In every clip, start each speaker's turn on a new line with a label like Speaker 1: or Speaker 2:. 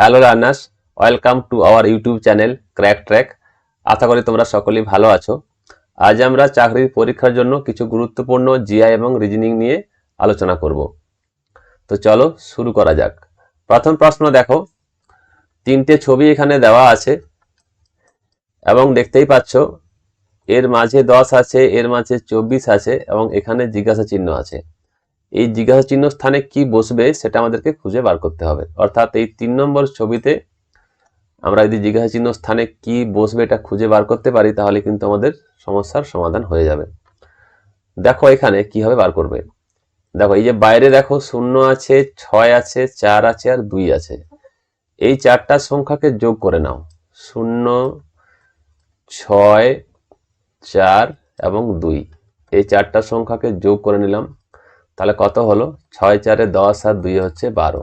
Speaker 1: Hello learners, welcome to our YouTube channel crack track. আশা করি তোমরা সকলেই ভালো আছো। আজ আমরা চাকরির পরীক্ষার জন্য কিছু গুরুত্বপূর্ণ জিআই এবং রিজনিং নিয়ে আলোচনা করব। তো চলো শুরু করা যাক। প্রথম প্রশ্ন দেখো, তিনটে ছবি এখানে দেওয়া আছে এবং দেখতেই পাচ্ছ এর মাঝে 10 আছে, এর মাঝে 24 আছে এবং এখানে জিজ্ঞাসা চিহ্ন আছে। এই জিজ্ঞাসা চিহ্ন স্থানে কি বসবে সেটা আমাদেরকে খুঁজে বার করতে হবে। অর্থাৎ এই 3 নম্বর ছবিতে আমরা যদি জিজ্ঞাসা চিহ্ন স্থানে কি বসবে এটা খুঁজে বার করতে পারি তাহলে কিন্তু আমাদের সমস্যার সমাধান হয়ে যাবে। দেখো এখানে কিভাবে বার করবে। দেখো এই যে বাইরে দেখো 0 আছে, 6 আছে, 4 আছে আর 2 আছে। এই চারটা সংখ্যাকে যোগ করে নাও। 0, 6, 4 এবং 2, এই চারটা সংখ্যাকে যোগ করে নিলাম। তাহলে কত হলো? 6 4 10 আর 2 হচ্ছে 12।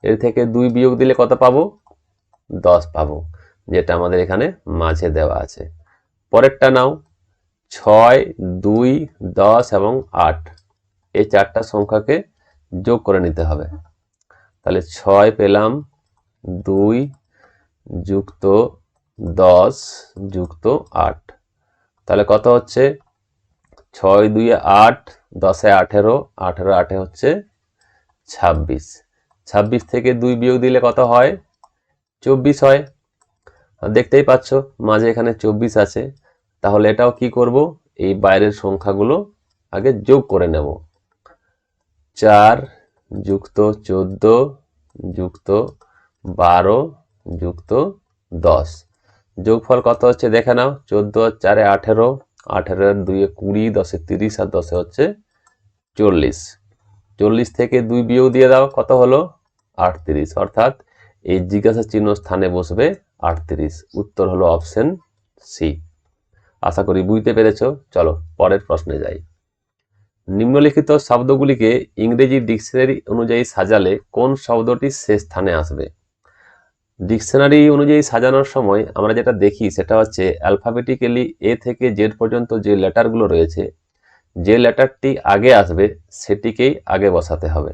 Speaker 1: এর থেকে 2 বিয়োগ দিলে কত পাবো? 10 পাবো, যেটা আমাদের এখানে মাঝে দেওয়া আছে। পরেরটা নাও, 6, 2, 10 এবং 8, এই চারটা সংখ্যাকে যোগ করে নিতে হবে। তাহলে 6 পেলাম, 2 যুক্ত 10 যুক্ত 8, তাহলে কত হচ্ছে? 6 2 8, 10 18, 18 8 হচ্ছে 26। 26 থেকে 2 বিয়োগ দিলে কত হয়? 24 হয়। দেখতেই পাচ্ছ মাঝে এখানে 24 আছে। তাহলে এটাও কি করব? এই বাইরের সংখ্যাগুলো আগে যোগ করে নেব। 4 যুক্ত 14 যুক্ত 12 যুক্ত 10, যোগফল কত হচ্ছে দেখে নাও। 14 আর 4 18, 18 আর 2 20, 10 30 আর 10 হচ্ছে 40। 40 থেকে 2 বিয়োগ দিয়ে দাও, কত হলো? 38। অর্থাৎ এই জিজ্ঞাসা চিহ্ন স্থানে বসবে 38। উত্তর হলো অপশন সি। আশা করি বুঝতে পেরেছো। চলো পরের প্রশ্নে যাই। নিম্নলিখিত শব্দগুলিকে ইংরেজি ডিকশনারি অনুযায়ী সাজালে কোন শব্দটি শেষ স্থানে আসবে? ডিকশনারি অনুযায়ী সাজানোর সময় আমরা যেটা দেখি সেটা হচ্ছে অ্যালফাবেটিক্যালি এ থেকে জেড পর্যন্ত যে লেটারগুলো রয়েছে, যে লেটারটি আগে আসবে সেটিকেই আগে বসাতে হবে।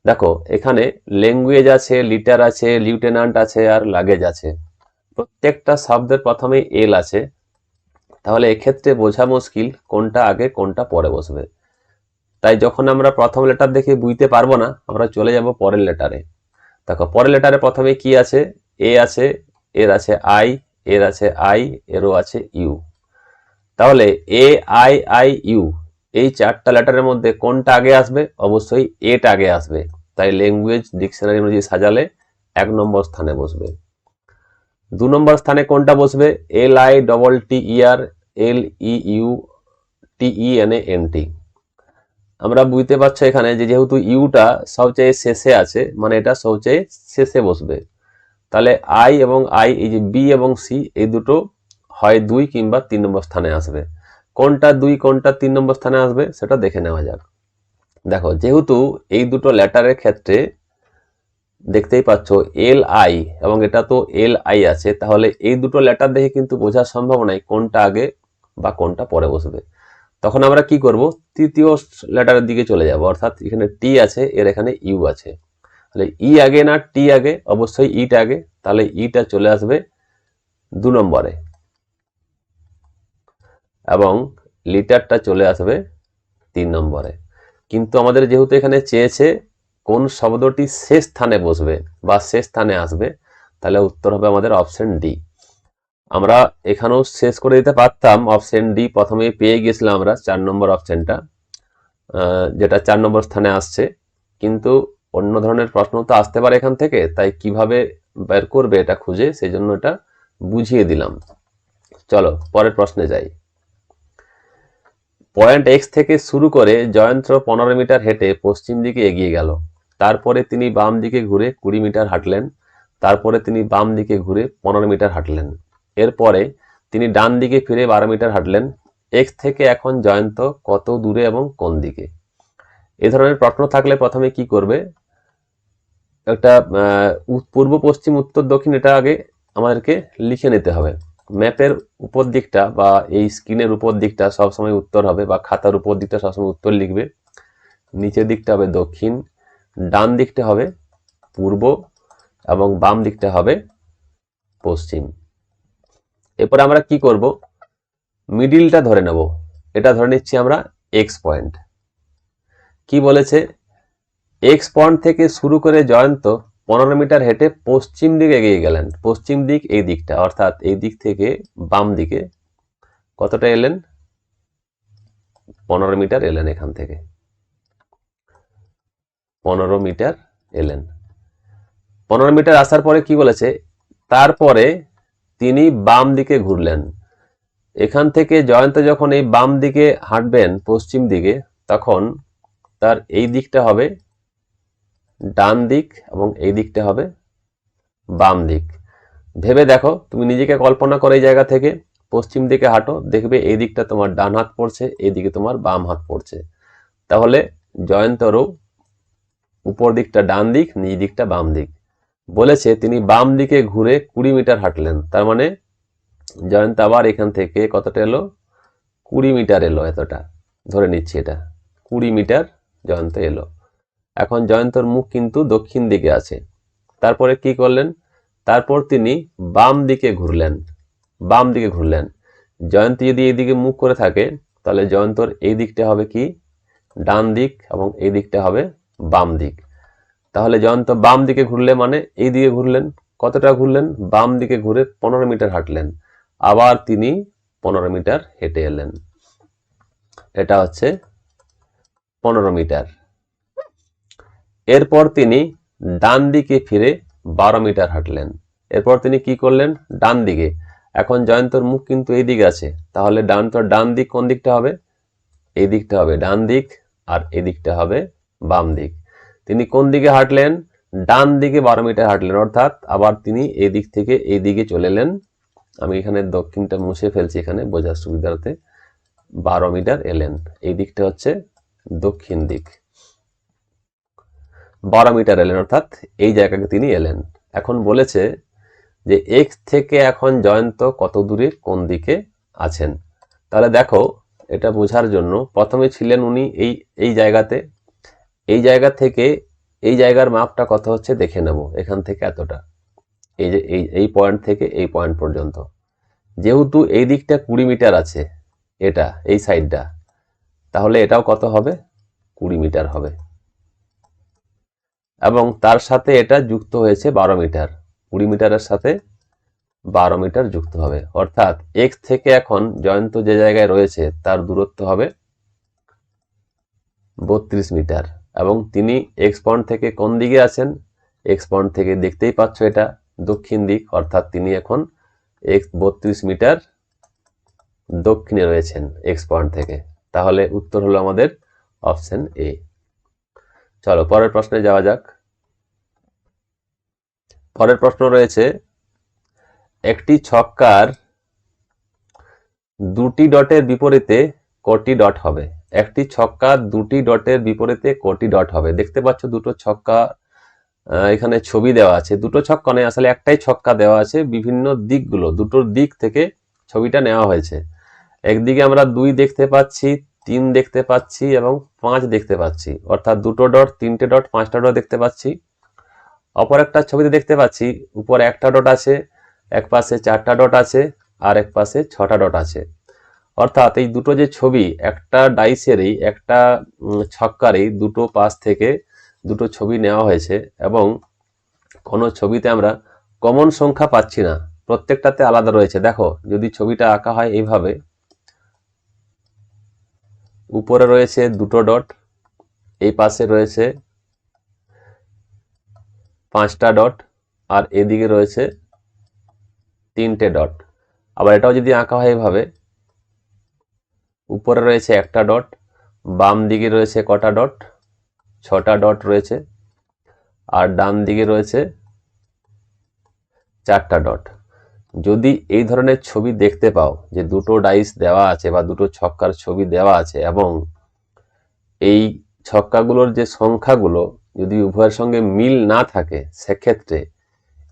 Speaker 1: দেখো এখানে ল্যাঙ্গুয়েজ আছে, লিটার আছে, লিউটেন্যান্ট আছে আর লাগেজ আছে। প্রত্যেকটা শব্দের প্রথমে এল আছে। তাহলে এক্ষেত্রে বোঝা মুশকিল কোনটা আগে কোনটা পরে বসবে। তাই যখন আমরা প্রথম লেটার দেখে বুঝতে পারবো না, আমরা চলে যাব পরের লেটারে। দেখো পরের লেটারে প্রথমে কি আছে? এ আছে, এর আছে আই, এর আছে আই, এরও আছে ইউ। তাহলে এ আই আই ইউ, এই চারটা লেটারের মধ্যে কোনটা আগে আসবে? অবশ্যই এটা আগে আসবে। তাই ল্যাঙ্গুয়েজ ডিকশনারি অনুযায়ী সাজালে 1 নম্বর স্থানে বসবে। 2 নম্বর স্থানে কোনটা বসবে? L I double T E R L E U T E N A N T. আমরা বুঝতে পারছো এখানে যে যেহেতু ইউটা সবচেয়ে শেষে আছে, মানে এটা সবচেয়ে শেষে বসবে। তাহলে আই এবং আই, এই যে বি এবং সি, এই দুটো হয় 2 কিংবা 3 নম্বর স্থানে আসবে। কোনটা 2 কোনটা 3 নম্বর স্থানে আসবে সেটা দেখে নেওয়া যাক। দেখো যেহেতু এই দুটো লেটারের ক্ষেত্রে দেখতেই পাচ্ছ এল আই এবং এটা তো এল আই আছে, তাহলে এই দুটো লেটার দেখে কিন্তু বোঝা সম্ভব নয় কোনটা আগে বা কোনটা পরে বসবে। তখন আমরা কি করব? তৃতীয় লেটারের দিকে চলে যাব। অর্থাৎ এখানে টি আছে, এর এখানে ইউ আছে। তাহলে ই আগে না টি আগে? অবশ্যই ইটা আগে। তাহলে ইটা চলে আসবে 2 নম্বরে এবং লিটারটা চলে আসবে 3 নম্বরে। কিন্তু আমাদের যেহেতু এখানে চেয়েছে কোন শব্দটি শেষ স্থানে বসবে বা শেষ স্থানে আসবে, তাহলে উত্তর হবে আমাদের অপশন ডি। আমরা এখানেও শেষ করে দিতে পারতাম, অপশন ডি প্রথমেই পেয়ে গেছিলাম আমরা 4 নম্বর অপশনটা, যেটা 4 নম্বর স্থানে আসছে। কিন্তু অন্য ধরনের প্রশ্ন তো আসতে পারে এখান থেকে, তাই কিভাবে বের করবে এটা খুঁজে সেই জন্য এটা বুঝিয়ে দিলাম। চলো পরের প্রশ্নে যাই। পয়েন্ট এক্স থেকে শুরু করে জয়ন্ত 15 মিটার হেঁটে পশ্চিম দিকে এগিয়ে গেল। তারপরে তিনি বাম দিকে ঘুরে 20 মিটার হাঁটলেন। তারপরে তিনি বাম দিকে ঘুরে 15 মিটার হাঁটলেন। এরপরে তিনি ডান দিকে ফিরে 12 মিটার হাঁটলেন। এক্স থেকে এখন জয়ন্ত কত দূরে এবং কোন দিকে? এ ধরনের প্রশ্ন থাকলে প্রথমে কি করবে? একটা পূর্ব পশ্চিম উত্তর দক্ষিণ এটা আগে আমাদেরকে লিখে নিতে হবে। ম্যাপের উপর দিকটা বা এই স্ক্রিনের উপর দিকটা সবসময় উত্তর হবে, বা খাতার উপর দিকটা সবসময় উত্তর লিখবে। নিচের দিকটা হবে দক্ষিণ, ডান দিকটা হবে পূর্ব এবং বাম দিকটা হবে পশ্চিম। এরপর আমরা কি করব, মিডিলটা ধরে নেব। এটা ধরে নিচ্ছি আমরা এক্স পয়েন্ট। কি বলেছে, এক্স পয়েন্ট থেকে শুরু করে জয়ন্ত 15 মিটার হেঁটে পশ্চিম দিকে এগিয়ে গেলেন। পশ্চিম দিক এই দিকটা, অর্থাৎ এই দিক থেকে বাম দিকে কতটা এলেন, 15 মিটার এলেন। এখান থেকে 15 মিটার এলেন। 15 মিটার আসার পরে কি বলেছে, তারপরে তিনি বাম দিকে ঘুরলেন। এখান থেকে জয়ন্ত যখন এই বাম দিকে হাঁটবেন পশ্চিম দিকে, তখন তার এই দিকটা হবে ডান দিক এবং এই দিকটা হবে বাম দিক। ভেবে দেখো, তুমি নিজেকে কল্পনা করো এই জায়গা থেকে পশ্চিম দিকে হাঁটো, দেখবে এই দিকটা তোমার ডান হাত পড়ছে, এই দিকে তোমার বাম হাত পড়ছে। তাহলে জয়ন্তরও উপর দিকটা ডান দিক, নিচ দিকটা বাম দিক। বলেছে তিনি বাম দিকে ঘুরে 20 মিটার হাঁটলেন। তার মানে জয়ন্ত আবার এখান থেকে কতটা এলো, 20 মিটার এলো। এতটা ধরে নিচ্ছি, এটা 20 মিটার জয়ন্ত এলো। এখন জয়ন্তর মুখ কিন্তু দক্ষিণ দিকে আছে। তারপরে কি করলেন, তারপর তিনি বাম দিকে ঘুরলেন। বাম দিকে ঘুরলেন। জয়ন্ত যদি এইদিকে মুখ করে থাকে, তাহলে জয়ন্তর এই দিকটা হবে কি, ডান দিক, এবং এই দিকটা হবে বাম দিক। তাহলে জয়ন্ত বাম দিকে ঘুরলে মানে এই দিকে ঘুরলেন। কতটা ঘুরলেন, বাম দিকে ঘুরে 15 মিটার হাঁটলেন। আবার তিনি 15 মিটার হেঁটে এলেন। এটা হচ্ছে 15 মিটার। এরপর তিনি ডান দিকে ফিরে 12 মিটার হাঁটলেন। এরপর তিনি কি করলেন, ডান দিকে। এখন জয়ন্তর মুখ কিন্তু এই দিকে আছে, তাহলে ডান দিক কোন দিকটা হবে, এই দিকটা হবে ডান দিক, আর এই দিকটা হবে বাম দিক। তিনি কোন দিকে হাঁটলেন, ডান দিকে 12 মিটার হাঁটলেন, অর্থাৎ আবার তিনি এই দিক থেকে এই দিকে চলে এলেন। আমি এখানে দক্ষিণটা মুছে ফেলছি এখানে বোঝার সুবিধার্থে। 12 মিটার এলেন, এই দিকটা হচ্ছে দক্ষিণ দিক। 12 মিটার এলেন, অর্থাৎ এই জায়গাকে তিনি এলেন। এখন বলেছে যে এক্স থেকে এখন জয়ন্ত কত দূরে কোন দিকে আছেন। তাহলে দেখো, এটা বোঝার জন্য প্রথমে ছিলেন উনি এই জায়গাতে। এই জায়গা থেকে এই জায়গার মাপটা কত হচ্ছে দেখে নেব। এখান থেকে এতটা, এই যে এই পয়েন্ট থেকে এই পয়েন্ট পর্যন্ত। যেহেতু এই দিকটা 20 মিটার আছে, এটা এই সাইডটা, তাহলে এটাও কত হবে, 20 মিটার হবে। এবং তার সাথে এটা যুক্ত হয়েছে 12 মিটার। 20 মিটারের সাথে 12 মিটার যুক্ত হবে, অর্থাৎ এক্স থেকে এখন জয়ন্ত যে জায়গায় রয়েছে তার দূরত্ব হবে 32 মিটার। এবং তিনি এক্স পয়েন্ট থেকে কোন দিকে আছেন, এক্স পয়েন্ট থেকে দেখতেই পাচ্ছ এটা দক্ষিণ দিক, অর্থাৎ তিনি এখন 32 মিটার দক্ষিণে রয়েছেন এক্স পয়েন্ট থেকে। তাহলে উত্তর হলো আমাদের অপশন এ। চলো পরের প্রশ্নে যাওয়া যাক। পরের প্রশ্ন রয়েছে, একটি ছক্কার দুটি ডটের বিপরীতে কটি ডট হবে। একটি ছক্কা দুটি ডটের বিপরীতে কটি ডট হবে। দেখতে পাচ্ছ দুটো ছক্কা এখানে ছবি দেওয়া আছে। দুটো ছক্কা নয়, আসলে একটাই ছক্কা দেওয়া আছে। বিভিন্ন দিকগুলো, দুটোর দিক থেকে ছবিটা নেওয়া হয়েছে। একদিকে আমরা 2 দেখতে পাচ্ছি, 3 দেখতে পাচ্ছি এবং 5 দেখতে পাচ্ছি, অর্থাৎ দুটো ডট, 3টে ডট, 5টা ডট দেখতে পাচ্ছি। অপর একটা ছবিতে দেখতে পাচ্ছি উপরে একটা ডট আছে, এক পাশে 4টা ডট আছে, আর এক পাশে 6টা ডট আছে। অর্থাৎ এই দুটো যে ছবি, একটা ডাইসেরই, একটা ছক্কারই দুটো পাশ থেকে দুটো ছবি নেওয়া হয়েছে, এবং কোনো ছবিতে আমরা কমন সংখ্যা পাচ্ছি না, প্রত্যেকটাতে আলাদা রয়েছে। দেখো, যদি ছবিটা আঁকা হয় এইভাবে, উপরে রয়েছে দুটো ডট, এই পাশে রয়েছে 5টা ডট, আর এদিকে রয়েছে 3টে ডট। আবার এটাও যদি আঁকা হয় এইভাবে, উপরে রয়েছে একটা ডট, বাম দিকে রয়েছে কটা ডট, 6টা ডট রয়েছে, আর ডান দিকে রয়েছে 4টা ডট। যদি এই ধরনের ছবি দেখতে পাও, যে দুটো ডাইস দেওয়া আছে বা দুটো ছক্কার ছবি দেওয়া আছে, এবং এই ছক্কাগুলোর যে সংখ্যাগুলো যদি উভয়ের সঙ্গে মিল না থাকে, সেক্ষেত্রে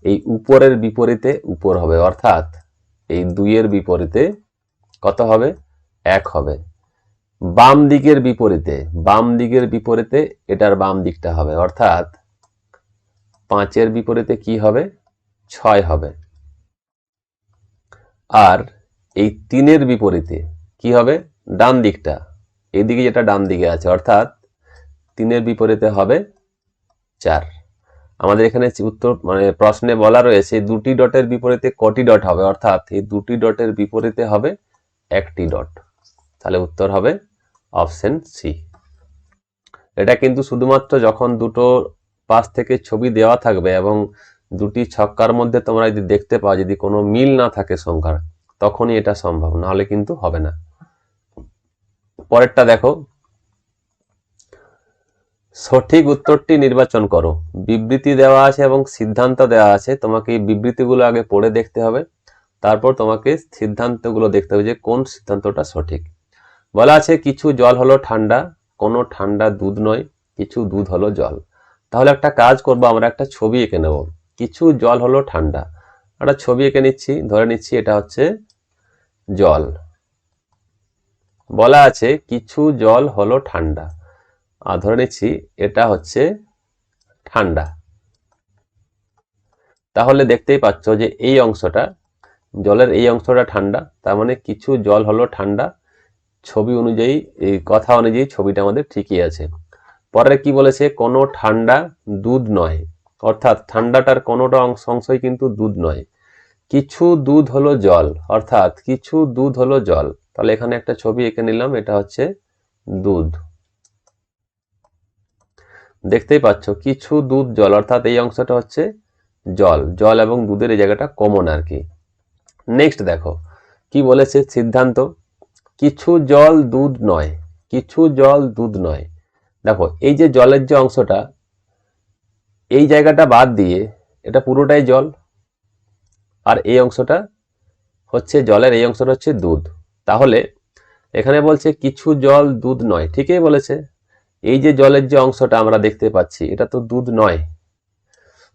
Speaker 1: এই উপরের বিপরীতে উপর হবে, অর্থাৎ এই 2 এর বিপরীতে কত হবে, 1 হবে। বাম দিকের বিপরীতে, বাম দিকের বিপরীতে এটার বাম দিকটা হবে, অর্থাৎ 5-এর বিপরীতে কি হবে? 6 হবে। আর এই 3-এর বিপরীতে কি হবে? ডান দিকটা, এদিকে যেটা ডান দিকে আছে, অর্থাৎ 3-এর বিপরীতে হবে 4। আমাদের এখানে উত্তর মানে প্রশ্নে বলা রয়েছে দুটি ডটের বিপরীতে কটি ডট হবে, অর্থাৎ এই দুটি ডটের বিপরীতে হবে একটি ডট। তাহলে উত্তর হবে অপশন সি। এটা কিন্তু শুধুমাত্র যখন দুটো পাশ থেকে ছবি দেওয়া থাকবে এবং দুটি ছক্কার মধ্যে তোমরা যদি দেখতে পাও যদি কোনো মিল না থাকে সংখ্যার, তখনই এটা সম্ভব, নাহলে কিন্তু হবে না। পরেরটা দেখো, সঠিক উত্তরটি নির্বাচন করো। বিবৃতি দেওয়া আছে এবং সিদ্ধান্ত দেওয়া আছে, তোমাকে এই বিবৃতিগুলো আগে পড়ে দেখতে হবে, তারপর তোমাকে সিদ্ধান্তগুলো দেখতে হবে যে কোন সিদ্ধান্তটা সঠিক। বলা আছে কিছু জল হলো ঠান্ডা, কোনো ঠান্ডা দুধ নয়, কিছু দুধ হলো জল। তাহলে একটা কাজ করবো, আমরা একটা ছবি এঁকে নেব। কিছু জল হলো ঠান্ডা, একটা ছবি এঁকে নিচ্ছি, ধরে নিচ্ছি এটা হচ্ছে জল। বলা আছে কিছু জল হলো ঠান্ডা, আর ধরে নিচ্ছি এটা হচ্ছে ঠান্ডা। তাহলে দেখতেই পাচ্ছ যে এই অংশটা, জলের এই অংশটা ঠান্ডা, তার মানে কিছু জল হলো ঠান্ডা। ছবি অনুযায়ী, এই কথা অনুযায়ী ছবিটা আমাদের ঠিকই আছে। পরে কি বলেছে? কোনো ঠান্ডা দুধ নয়, অর্থাৎ ঠান্ডাটার কোনোটা অংশই কিন্তু দুধ নয়। কিছু দুধ হলো জল, অর্থাৎ কিছু দুধ হলো জল। তাহলে এখানে একটা ছবি এঁকে নিলাম, এটা হচ্ছে দুধ। দেখতেই পাচ্ছ কিছু দুধ জল, অর্থাৎ এই অংশটা হচ্ছে জল। জল এবং দুধের এই জায়গাটা কমন আর কি। নেক্সট দেখো কি বলেছে সিদ্ধান্ত, কিছু জল দুধ নয়, কিছু জল দুধ নয়। দেখো এই যে জলের যে অংশটা, এই জায়গাটা বাদ দিয়ে এটা পুরোটাই জল, আর এই অংশটা হচ্ছে জলের, এই অংশটা হচ্ছে দুধ। তাহলে এখানে বলছে কিছু জল দুধ নয়, ঠিকই বলেছে। এই যে জলের যে অংশটা আমরা দেখতে পাচ্ছি, এটা তো দুধ নয়,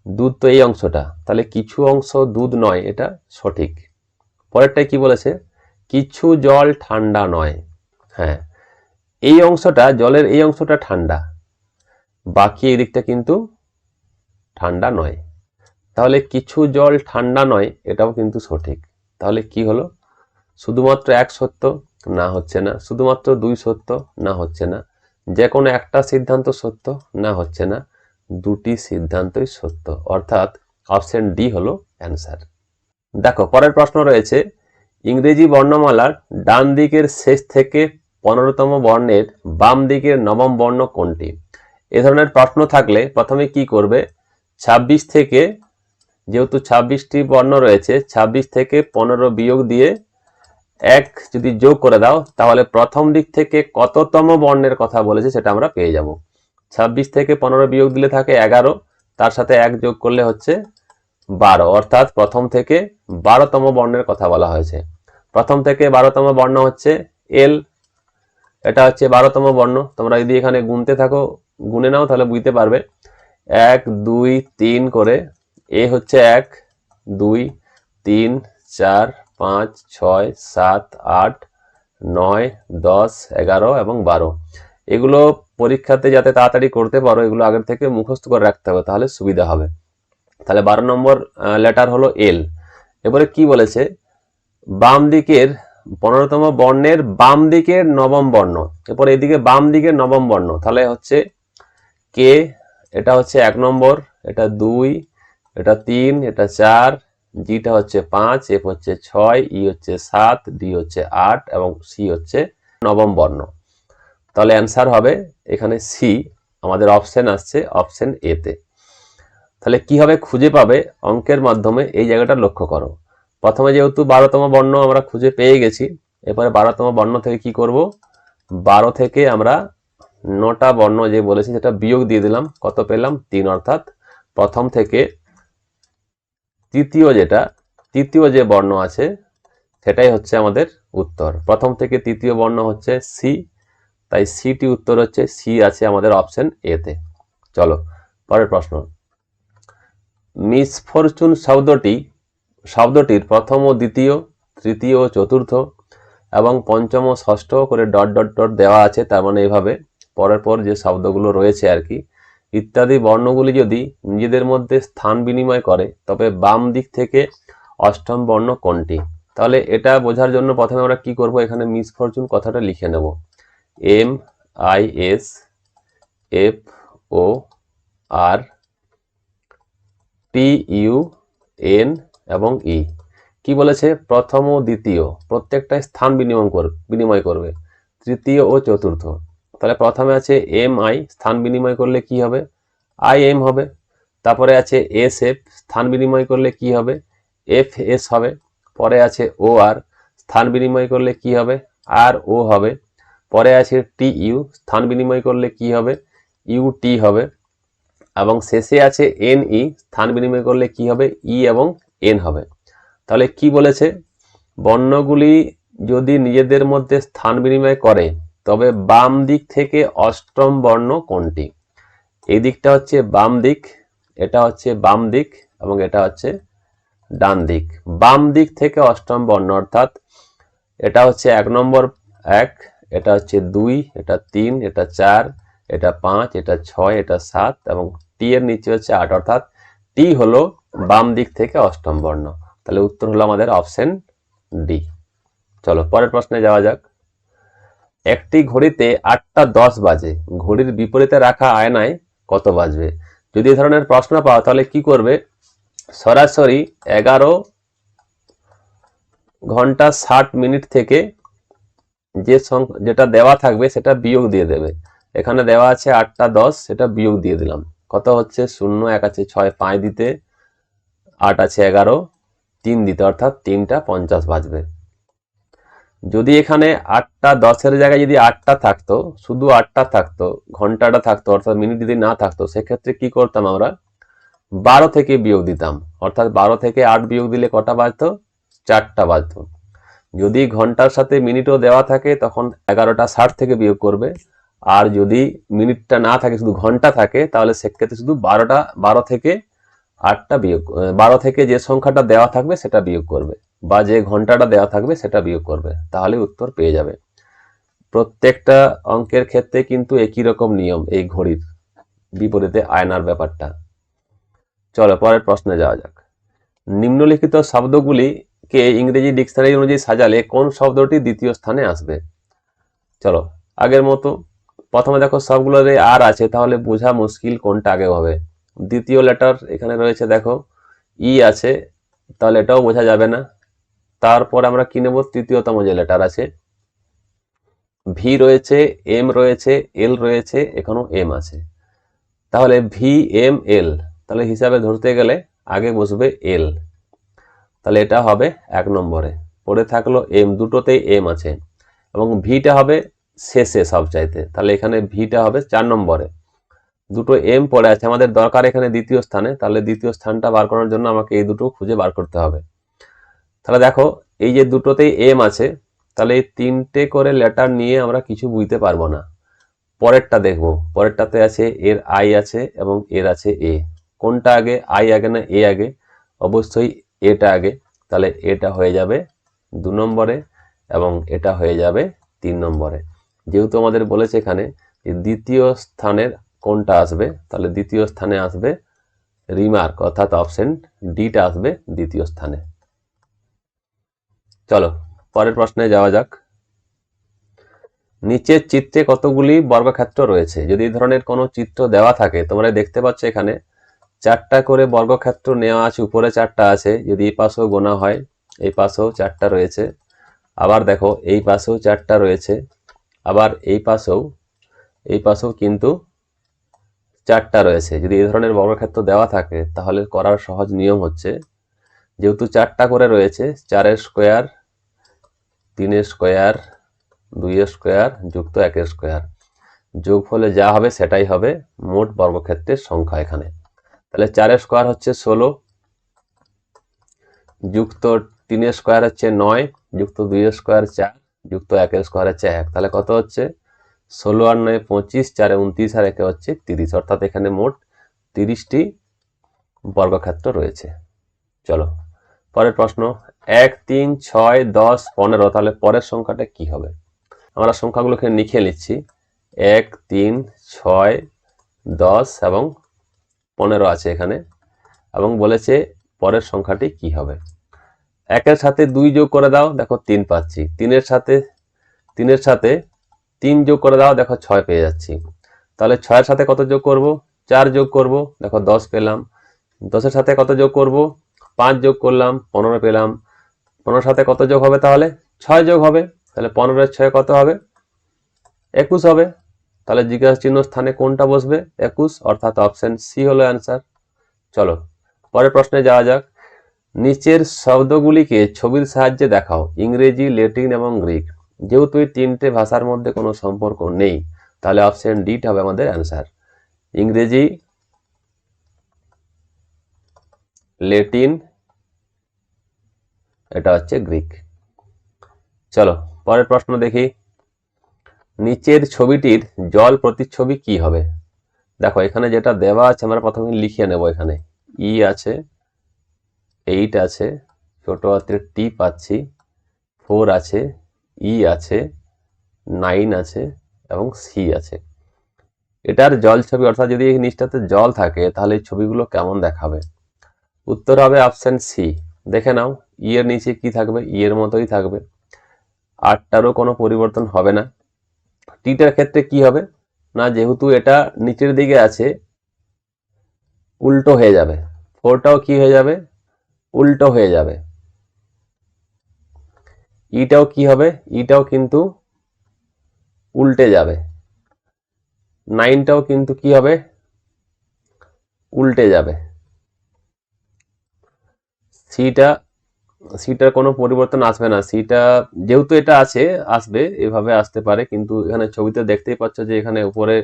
Speaker 1: দুধ তো এই অংশটা, তাহলে কিছু অংশ দুধ নয়, এটা সঠিক। পরেরটাই কি বলেছে? কিছু জল ঠান্ডা নয়। হ্যাঁ, এই অংশটা, জলের এই অংশটা ঠান্ডা, বাকি এই দিকটা কিন্তু ঠান্ডা নয়। তাহলে কিছু জল ঠান্ডা নয়, এটাও কিন্তু সঠিক। তাহলে কি হলো? শুধুমাত্র এক সত্য, না হচ্ছে না। শুধুমাত্র দুই সত্য, না হচ্ছে না। যে কোনো একটা সিদ্ধান্ত সত্য, না হচ্ছে না। দুটি সিদ্ধান্তই সত্য, অর্থাৎ অপশন ডি হলো অ্যান্সার। দেখো পরের প্রশ্ন রয়েছে, ইংরেজি বর্ণমালার ডান দিকের শেষ থেকে 15তম বর্ণের বাম দিকের নবম বর্ণ কোনটি? এ ধরনের প্রশ্ন থাকলে প্রথমে কি করবে? 26 থেকে, যেহেতু 26টি বর্ণ রয়েছে, 26 থেকে 15 বিয়োগ দিয়ে 1 যদি যোগ করে দাও, তাহলে প্রথম দিক থেকে কততম বর্ণের কথা বলেছে সেটা আমরা পেয়ে যাব। 26 থেকে 15 বিয়োগ দিলে থাকে 11, তার সাথে 1 যোগ করলে হচ্ছে 12, অর্থাৎ প্রথম থেকে 12তম বর্ণের কথা বলা হয়েছে। প্রথম থেকে 12তম বর্ণ হচ্ছে এল, এটা হচ্ছে 12তম বর্ণ। তোমরা যদি এখানে গুনতে থাকো, গুনে নাও, তাহলে বুঝতে পারবে। 1 2 3 করে, এ হচ্ছে 1 2 3 4 5 6 7 8 9 10 11 এবং 12। এগুলো পরীক্ষাতে যাতে তাড়াতাড়ি করতে পারো, এগুলো আগের থেকে মুখস্থ করে রাখতে হবে, তাহলে সুবিধা হবে। তাহলে 12 নম্বর লেটার হলো এল। এবারে কি বলেছে? বাম দিকের 15তম বর্ণের বাম দিকের নবম বর্ণ। এরপর এদিকে বাম দিকের নবম বর্ণ, তাহলে হচ্ছে কে, এটা হচ্ছে 1 নম্বর, এটা 2, এটা 3, এটা 4, জিটা হচ্ছে 5, এফ হচ্ছে 6, ই হচ্ছে 7, ডি হচ্ছে 8 এবং সি হচ্ছে নবম বর্ণ। তাহলে অ্যান্সার হবে এখানে সি। আমাদের অপশন আসছে অপশন এ তে। তাহলে কিভাবে খুঁজে পাবে অঙ্কের মাধ্যমে, এই জায়গাটা লক্ষ্য করো। প্রথমে যেহেতু 12তম বর্ণ আমরা খুঁজে পেয়ে গেছি, এরপরে 12তম বর্ণ থেকে কি করব? 12 থেকে আমরা 9টা বর্ণ যে বলেছি সেটা বিয়োগ দিয়ে দিলাম, কত পেলাম? 3, অর্থাৎ প্রথম থেকে তৃতীয় যে বর্ণ আছে সেটাই হচ্ছে আমাদের উত্তর। প্রথম থেকে তৃতীয় বর্ণ হচ্ছে সি, তাই সিটি উত্তর হচ্ছে, সি আছে আমাদের অপশন এ তে। চলো পরের প্রশ্ন। মিসফরচুন শব্দটির প্রথম ও দ্বিতীয়, তৃতীয় ও চতুর্থ এবং পঞ্চম ও ষষ্ঠ করে ডট ডট ডট দেওয়া আছে। তার মানে এইভাবে পরের পর যে শব্দগুলো রয়েছে আর কি, ইত্যাদি বর্ণগুলি যদি নিজেদের মধ্যে স্থান বিনিময় করে তবে বাম দিক থেকে অষ্টম বর্ণ কোনটি? তাহলে এটা বোঝার জন্য প্রথমে আমরা কি করব, এখানে মিসফরচুন কথাটা লিখে নেব। MISFORTUN এবং ই কি বলেছে, প্রথম ও দ্বিতীয় প্রত্যেকটা স্থান বিনিময় করবে, তৃতীয় ও চতুর্থ। তাহলে প্রথমে আছে MI, স্থান বিনিময় করলে কি হবে, IM হবে। তারপরে আছে SF, স্থান বিনিময় করলে কি হবে, FS হবে। পরে আছে OR, স্থান বিনিময় করলে কি হবে, RO হবে। পরে আছে TU, স্থান বিনিময় করলে কি হবে, UT হবে। এবং শেষে আছে NE, স্থান বিনিময় করলে কি হবে, E এবং N হবে। তাহলে কি বলেছে, বর্ণগুলি যদি নিজেদের মধ্যে স্থান বিনিময় করে তবে বাম দিক থেকে অষ্টম বর্ণ কোনটি? এই দিকটা হচ্ছে বাম দিক, এটা হচ্ছে বাম দিক এবং এটা হচ্ছে ডান দিক। বাম দিক থেকে অষ্টম বর্ণ অর্থাৎ এটা হচ্ছে 1 নম্বর 1, এটা হচ্ছে 2, এটা 3, এটা 4, এটা 5, এটা 6, এটা 7 এবং টি এর নিচে হচ্ছে 8, অর্থাৎ টি হলো বাম দিক থেকে অষ্টম বর্ণ। তাহলে উত্তর হলো আমাদের অপশন ডি। চলো পরের প্রশ্নে যাওয়া যাক। একটি ঘড়িতে 8টা 10 বাজে, ঘড়ির বিপরীতে রাখা আয়নায় কত বাজবে? যদি এই ধরনের প্রশ্ন পাও তাহলে কি করবে, সরাসরি 11 ঘন্টা 60 মিনিট থেকে যেটা দেওয়া থাকবে সেটা বিয়োগ দিয়ে দেবে। এখানে দেওয়া আছে 8টা 10, সেটা বিয়োগ দিয়ে দিলাম। কত হচ্ছে, 0 1 আছে 6, 5 দিতে, 8 আছে 11, 3 দিতে, অর্থাৎ 3টা 50 বাজবে। যদি এখানে 8টা 10-এর জায়গায় যদি 8টা থাকতো, শুধু 8টা থাকতো, ঘন্টাটা থাকতো অর্থাৎ মিনিট যদি না থাকতো, সেক্ষেত্রে কি করতাম আমরা, 12 থেকে বিয়োগ দিতাম। অর্থাৎ 12 থেকে 8 বিয়োগ দিলে কটা বাজতো, 4টা বাজতো। যদি ঘন্টার সাথে মিনিটও দেওয়া থাকে তখন 11টা 60 থেকে বিয়োগ করবে। আর যদি মিনিটটা না থাকে, শুধু ঘন্টা থাকে, তাহলে সেক্ষেত্রে শুধু 12 থেকে 8টা বিয়োগ, 12 থেকে যে সংখ্যাটা দেওয়া থাকবে সেটা বিয়োগ করবে, বা যে ঘন্টাটা দেওয়া থাকবে সেটা বিয়োগ করবে, তাহলে উত্তর পেয়ে যাবে। প্রত্যেকটা অঙ্কের ক্ষেত্রে কিন্তু একই রকম নিয়ম, এই ঘড়ির বিপরীতে আয়নার ব্যাপারটা। চলো পরের প্রশ্নে যাওয়া যাক। নিম্নলিখিত শব্দগুলিকে ইংরেজি ডিকশনারি অনুযায়ী সাজালে কোন শব্দটি দ্বিতীয় স্থানে আসবে? চলো আগের মতো প্রথমে দেখো সবগুলোতে আর আছে, তাহলে বোঝা মুশকিল কোনটা আগে হবে। দ্বিতীয় লেটার এখানে রয়েছে, দেখো ই আছে, তাহলে এটাও বোঝা যাবে না। তারপর আমরা কি নেব, তৃতীয়তম যে লেটার আছে, ভি রয়েছে, এম রয়েছে, এল রয়েছে, এখানেও এম আছে। তাহলে ভি এম এল, তাহলে হিসাবে ধরতে গেলে আগে বসবে এল, তাহলে এটা হবে 1 নম্বরে। পরে থাকলো এম, দুটোতেই এম আছে, এবং ভিটা হবে শেষে সবচাইতে, তাহলে এখানে ভিটা হবে 4 নম্বরে। দুটো এম পড়ে আছে, আমাদের দরকার এখানে দ্বিতীয় স্থানে, তাহলে দ্বিতীয় স্থানটা বার করার জন্য আমাকে এই দুটো খুঁজে বার করতে হবে। তাহলে দেখো এই যে দুটোতেই এম আছে, তাহলে এই 3টে করে লেটার নিয়ে আমরা কিছু বুঝতে পারবো না। পরেরটা দেখবো, পরেরটাতে আছে এর আই আছে এবং এর আছে এ। কোনটা আগে, আই আগে না এ আগে? অবশ্যই এটা আগে, তাহলে এটা হয়ে যাবে 2 নম্বরে এবং এটা হয়ে যাবে 3 নম্বরে। যেহেতু আমাদের বলেছে এখানে যে দ্বিতীয় স্থানের কোনটা আসবে, তাহলে দ্বিতীয় স্থানে আসবে রিমার্ক, অর্থাৎ অপশন ডিটা আসবে দ্বিতীয় স্থানে। চলো পরের প্রশ্নে যাওয়া যাক। নিচের চিত্রে কতগুলি বর্গক্ষেত্র রয়েছে? যদি এই ধরনের কোনো চিত্র দেওয়া থাকে, তোমরা দেখতে পাচ্ছ এখানে 4টা করে বর্গক্ষেত্র নেওয়া আছে, উপরে 4টা আছে, যদি এই পাশেও গোনা হয়, এই পাশেও 4টা রয়েছে, আবার দেখো এই পাশেও 4টা রয়েছে, আবার এই পাশেও কিন্তু 4টা রয়েছে। যদি এই ধরনের বর্গক্ষেত্র দেওয়া থাকে তাহলে করার সহজ নিয়ম হচ্ছে, যেহেতু 4টা করে রয়েছে, 4 স্কোয়ার, 3 স্কোয়ার, 2 স্কোয়ার যুক্ত 1 স্কোয়ার, যোগফলে যা হবে সেটাই হবে মোট বর্গক্ষেত্রের সংখ্যা এখানে। তাহলে 4 স্কোয়ার হচ্ছে 16, যুক্ত 3 স্কোয়ার হচ্ছে 9, যুক্ত 2 স্কোয়ার 4, যুক্ত 1 স্কোয়ার হচ্ছে 1, তাহলে কত হচ্ছে 16 আর 9 25, 4 29 আর 1 হচ্ছে 30, অর্থাৎ এখানে মোট 30টি বর্গক্ষেত্র রয়েছে। চলো পরের প্রশ্ন, 1 3 6 10 15, তাহলে পরের সংখ্যাটা কি হবে? আমরা সংখ্যাগুলোকে লিখে নিচ্ছি, 1 3 6 10 এবং 15 আছে এখানে, এবং বলেছে পরের সংখ্যাটি কি হবে। 1-এর সাথে 2 যোগ করে দাও, দেখো 3 পাচ্ছি। 3-এর সাথে 3 যোগ করে দাও, দেখো 6 পেয়ে যাচ্ছি। তাহলে 6-এর সাথে কত যোগ করব? 4 যোগ করব, দেখো 10 পেলাম। 10-এর সাথে কত যোগ করব? 5 যোগ করলাম, 15 পেলাম। 15-এর সাথে কত যোগ হবে? তাহলে 6 যোগ হবে। তাহলে 15-এর 6 কত হবে? 21 হবে। তাহলে জিজ্ঞাসা চিহ্ন স্থানে কোনটা বসবে? 21, অর্থাৎ অপশন সি হলো অ্যান্সার। চলো পরের প্রশ্নে যাওয়া যাক। নিচের শব্দগুলিকে ছবির সাহায্যে দেখাও, ইংরেজি, ল্যাটিন এবং গ্রিক। যেহেতু এই তিনটে ভাষার মধ্যে কোনো সম্পর্ক নেই, তাহলে অপশন ডি হবে আমাদের অ্যান্সার। ইংরেজি, ল্যাটিন, এটা হচ্ছে গ্রিক। চলো পরের প্রশ্ন দেখি। নিচের ছবিটির জল প্রতিচ্ছবি কি হবে? দেখো এখানে যেটা দেওয়া আছে আমরা প্রথমে লিখে নেব। এখানে ই আছে, 8 আছে, ছোট হাতের টি পাচ্ছি, 4 আছে, ই আছে, 9 আছে এবং সি আছে। এটার জল ছবি, অর্থাৎ যদি এই নিচটাতে জল থাকে তাহলে এই ছবিগুলো কেমন দেখাবে? উত্তর হবে অপশন সি। দেখে নাও, ই এর নিচে কি থাকবে? ই এর মতোই থাকবে, আটটারও কোনো পরিবর্তন হবে না। টিটার ক্ষেত্রে কি হবে না, যেহেতু এটা নিচের দিকে আছে উল্টো হয়ে যাবে, 4টাও কি হয়ে যাবে? উল্টো হয়ে যাবে। ইটাও কি হবে? ইটাও কিন্তু উল্টে যাবে। 9টাও কিন্তু কি হবে? উল্টে যাবে। সিটার কোনো পরিবর্তন আসবে না। সিটা যেহেতু এটা আছে, আসবে, এভাবে আসতে পারে, কিন্তু এখানে ছবিতে দেখতেই পাচ্ছ যে এখানে উপরে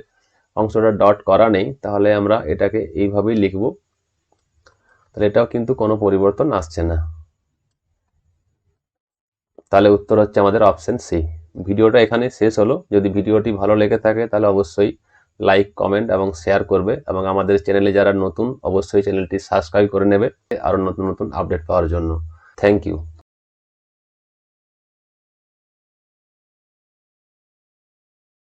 Speaker 1: অংশটা ডট করা নেই, তাহলে আমরা এটাকে এইভাবেই লিখব। তাহলে এটাও কিন্তু কোনো পরিবর্তন আসছে না। তাহলে উত্তর হচ্ছে আমাদের অপশন সি। ভিডিওটা এখানে শেষ হলো। যদি ভিডিওটি ভালো লেগে থাকে তাহলে অবশ্যই লাইক, কমেন্ট এবং শেয়ার করবে, এবং আমাদের চ্যানেলে যারা নতুন অবশ্যই চ্যানেলটি সাবস্ক্রাইব করে নেবে আরো নতুন নতুন আপডেট পাওয়ার জন্য। Thank you.